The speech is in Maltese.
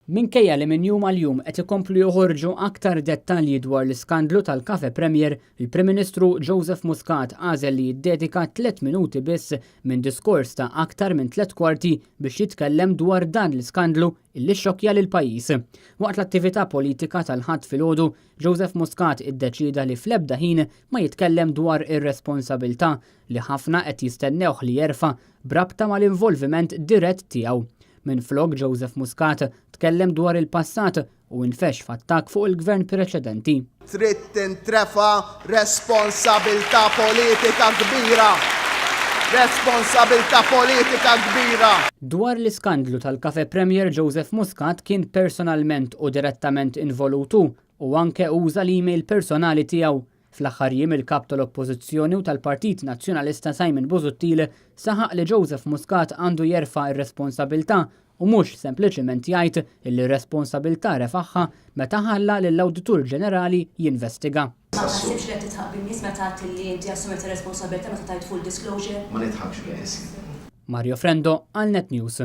Minkejja li minn jum għal jum qed ikomplu joħorġu aktar dettalji dwar l-iskandlu tal-Caffè Premier, il-Prim Ministru Joseph Muscat għażel li jiddedika 3 minuti biss minn diskors ta' aktar minn 3 kwarti biex jitkellem dwar dan l-iskandlu illi xokja lil pajjiż. Waqt l-attività politika tal-ħadd filgħodu, Joseph Muscat iddeċida li fl-ebda ħin ma jitkellem dwar ir-responsabbiltà li ħafna qed jistennewh li jerfa' brabta mal-involviment dirett tiegħu. Minflok Joseph Muscat tkellem dwar il-passat u nfex f'attakk fuq il-gvern preċedenti. Trid tintrefa responsabilità politika kbira. Responsabilità politika kbira. Dwar l-iskandlu tal-Caffè Premier, Joseph Muscat kien personalment u direttament involutu u anke uża l-email personali tiegħu. Fl-aħħar jiem il-kap tal-Oppożizzjoni u tal-Partit Nazzjonalista Simon Busuttil saħaq li Joseph Muscat għandu jerfa' ir-responsabbiltà u mhux sempliċement jgħid li r-responsabbiltà refaħħa meta ħalla lill-Awditur Ġenerali jinvestiga. Ma taħsibx li titħaq bin-nies meta tgħid li inti assumet ir-responsabbiltà meta tgħid full disclosure? Ma nitħakx biss. Mario Frendo għal Net News.